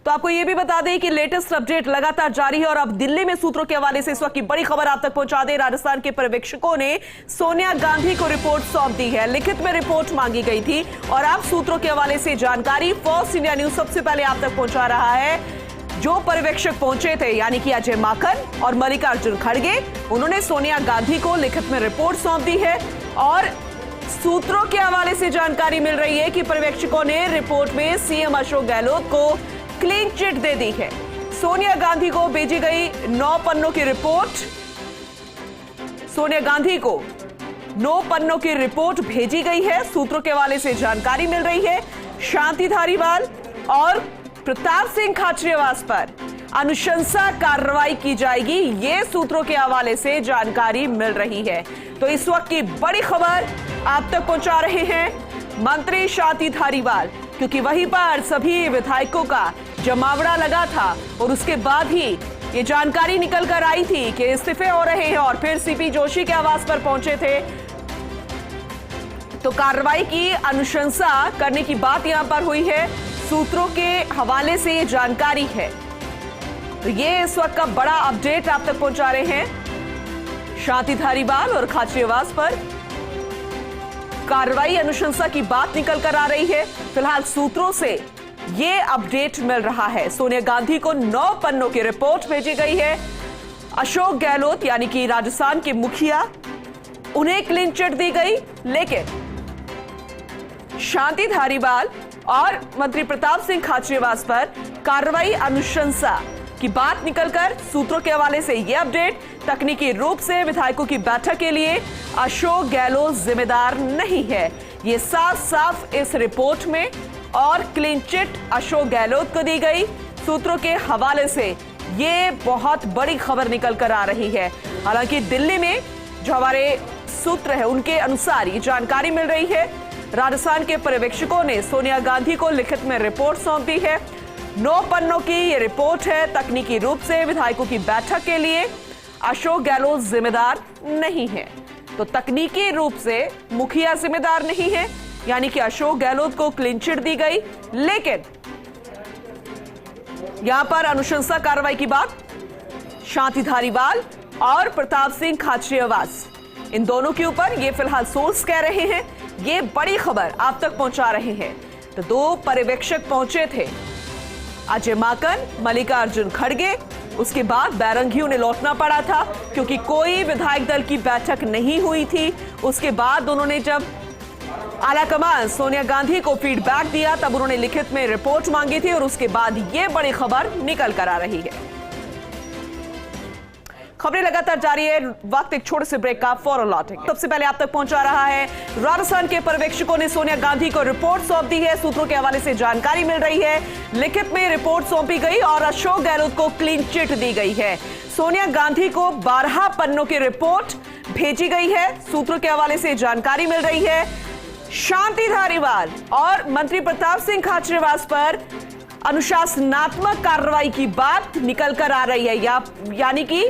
तो आपको यह भी बता दें कि लेटेस्ट अपडेट लगातार जारी है और अब दिल्ली में सूत्रों के हवाले से इस वक्त की बड़ी खबर आप तक पहुंचा दें। राजस्थान के पर्यवेक्षकों ने सोनिया गांधी को रिपोर्ट सौंप दी है। लिखित में रिपोर्ट मांगी गई थी और अब सूत्रों के हवाले से जानकारी फर्स्ट इंडिया न्यूज सबसे पहले आप तक पहुंचा रहा है। जो पर्यवेक्षक पहुंचे थे यानी कि अजय माकन और मल्लिकार्जुन खड़गे, उन्होंने सोनिया गांधी को लिखित में रिपोर्ट सौंप दी है और सूत्रों के हवाले से जानकारी मिल रही है कि पर्यवेक्षकों ने रिपोर्ट में सीएम अशोक गहलोत को क्लीन चिट दे दी है। सोनिया गांधी को भेजी गई 9 पन्नों की रिपोर्ट, सोनिया गांधी को 9 पन्नों की रिपोर्ट भेजी गई है। सूत्रों के हवाले से जानकारी मिल रही है शांति धारीवाल और प्रताप सिंह खाचरियावास पर अनुशंसा कार्रवाई की जाएगी, ये सूत्रों के हवाले से जानकारी मिल रही है। तो इस वक्त की बड़ी खबर आप तक पहुंचा रहे हैं मंत्री शांति धारीवाल, क्योंकि वहीं पर सभी विधायकों का जमावड़ा लगा था और उसके बाद ही ये जानकारी निकल कर आई थी कि इस्तीफे हो रहे हैं और फिर सीपी जोशी के आवास पर पहुंचे थे। तो कार्रवाई की अनुशंसा करने की बात यहां पर हुई है, सूत्रों के हवाले से ये जानकारी है। तो ये इस वक्त का बड़ा अपडेट आप तक पहुंचा रहे हैं। शांति धारीवाल और खाचरियावास पर कार्रवाई अनुशंसा की बात निकल कर आ रही है। फिलहाल सूत्रों से ये अपडेट मिल रहा है, सोनिया गांधी को 9 पन्नों की रिपोर्ट भेजी गई है। अशोक गहलोत यानी कि राजस्थान के मुखिया, उन्हें क्लीन चिट दी गई, लेकिन शांति धारीवाल और मंत्री प्रताप सिंह खाचरियावास पर कार्रवाई अनुशंसा की बात निकलकर सूत्रों के हवाले से यह अपडेट। तकनीकी रूप से विधायकों की बैठक के लिए अशोक गहलोत जिम्मेदार नहीं है, ये साफ साफ इस रिपोर्ट में, और क्लीन चिट अशोक गहलोत को दी गई। सूत्रों के हवाले से ये बहुत बड़ी खबर निकल कर आ रही है। हालांकि दिल्ली में जो हमारे सूत्र है उनके अनुसार ये जानकारी मिल रही है, राजस्थान के पर्यवेक्षकों ने सोनिया गांधी को लिखित में रिपोर्ट सौंप दी है। 9 पन्नों की ये रिपोर्ट है। तकनीकी रूप से विधायकों की बैठक के लिए अशोक गहलोत जिम्मेदार नहीं है। तो तकनीकी रूप से मुखिया जिम्मेदार नहीं है, यानी कि अशोक गहलोत को क्लीन चिट दी गई, लेकिन यहां पर अनुशंसा कार्रवाई की बात शांति धारीवाल और प्रताप सिंह खाचरियावास, इन दोनों के ऊपर ये फिलहाल सोर्स कह रहे हैं। ये बड़ी खबर आप तक पहुंचा रहे हैं। तो 2 पर्यवेक्षक पहुंचे थे, अजय माकन, मल्लिकार्जुन खड़गे, उसके बाद बैरंगी उन्हें लौटना पड़ा था क्योंकि कोई विधायक दल की बैठक नहीं हुई थी। उसके बाद उन्होंने जब आलाकमान सोनिया गांधी को फीडबैक दिया तब उन्होंने लिखित में रिपोर्ट मांगी थी और उसके बाद ये बड़ी खबर निकल कर आ रही है। खबरें लगातार जारी है, वक्त एक छोटे से ब्रेक का, फौरन लौटेंगे। सबसे पहले आप तक पहुंचा रहा है राजस्थान के पर्यवेक्षकों ने सोनिया गांधी को रिपोर्ट सौंप दी है। सूत्रों के हवाले से जानकारी मिल रही है, लिखित में रिपोर्ट सौंपी गई और अशोक गहलोत को क्लीन चिट दी गई है। सोनिया गांधी को 12 पन्नों की रिपोर्ट भेजी गई है। सूत्रों के हवाले से जानकारी मिल रही है शांति धारीवाल और मंत्री प्रताप सिंह खाचरियावास पर अनुशासनात्मक कार्रवाई की बात निकल कर आ रही है, यानी कि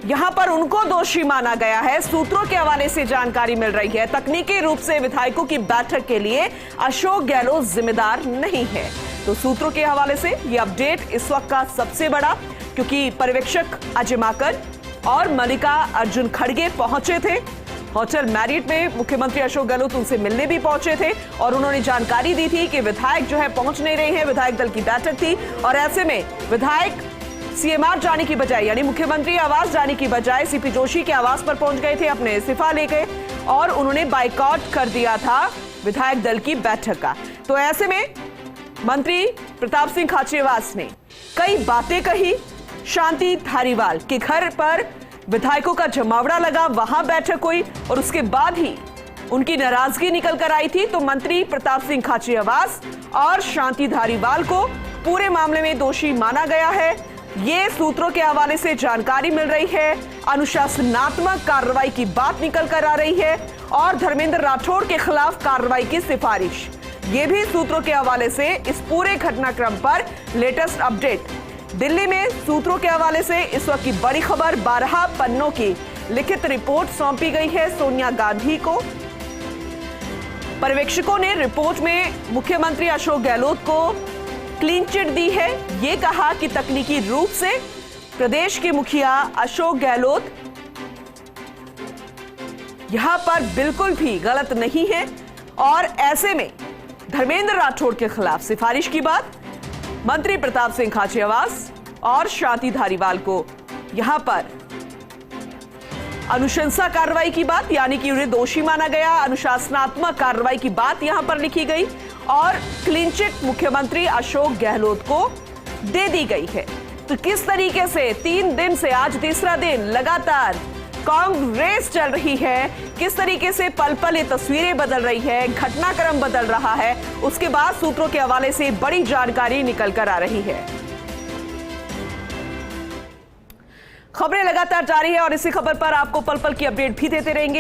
यहां पर उनको दोषी माना गया है। सूत्रों के हवाले से जानकारी मिल रही है तकनीकी रूप से विधायकों की बैठक के लिए अशोक गहलोत जिम्मेदार नहीं है। तो सूत्रों के हवाले से यह अपडेट इस वक्त का सबसे बड़ा, क्योंकि पर्यवेक्षक अजय माकन और मल्लिकार्जुन खड़गे पहुंचे थे होटल मैरिट में। मुख्यमंत्री अशोक गहलोत उनसे मिलने भी पहुंचे थे और उन्होंने जानकारी दी थी कि विधायक जो है पहुंच नहीं रहे हैं, विधायक दल की बैठक थी और ऐसे में विधायक सीएमआर जाने की बजाय यानी मुख्यमंत्री आवास जाने की बजाय सीपी जोशी के आवास पर पहुंच गए थे, अपने इस्तीफा लेके, और उन्होंने बाइकआउट कर दिया था विधायक दल की बैठक का। तो ऐसे में मंत्री प्रताप सिंह खाचरियावास ने कई बातें कही। शांति धारीवाल के घर पर विधायकों का जमावड़ा लगा, वहां बैठक हुई और उसके बाद ही उनकी नाराजगी निकल कर आई थी। तो मंत्री प्रताप सिंह खाचरियावास और शांति धारीवाल को पूरे मामले में दोषी माना गया है। ये सूत्रों के हवाले से जानकारी मिल रही है। अनुशासनात्मक कार्रवाई की बात निकल कर आ रही है और धर्मेंद्र राठौड़ के खिलाफ कार्रवाई की सिफारिश, ये भी सूत्रों के हवाले से इस पूरे घटनाक्रम पर लेटेस्ट अपडेट। दिल्ली में सूत्रों के हवाले से इस वक्त की बड़ी खबर, 12 पन्नों की लिखित रिपोर्ट सौंपी गई है सोनिया गांधी को। पर्यवेक्षकों ने रिपोर्ट में मुख्यमंत्री अशोक गहलोत को क्लीन चिट दी है। ये कहा कि तकनीकी रूप से प्रदेश के मुखिया अशोक गहलोत यहां पर बिल्कुल भी गलत नहीं है और ऐसे में धर्मेंद्र राठौड़ के खिलाफ सिफारिश की बात, मंत्री प्रताप सिंह खाचरियावास और शांति धारीवाल को यहां पर अनुशंसा कार्रवाई की बात, यानी कि उन्हें दोषी माना गया, अनुशासनात्मक कार्रवाई की बात यहां पर लिखी गई और क्लीन चिट मुख्यमंत्री अशोक गहलोत को दे दी गई है। तो किस तरीके से 3 दिन से आज तीसरा दिन लगातार कांग्रेस चल रही है, किस तरीके से पल पल ये तस्वीरें बदल रही है, घटनाक्रम बदल रहा है, उसके बाद सूत्रों के हवाले से बड़ी जानकारी निकल कर आ रही है। खबरें लगातार जारी है और इसी खबर पर आपको पल पल की अपडेट भी देते रहेंगे।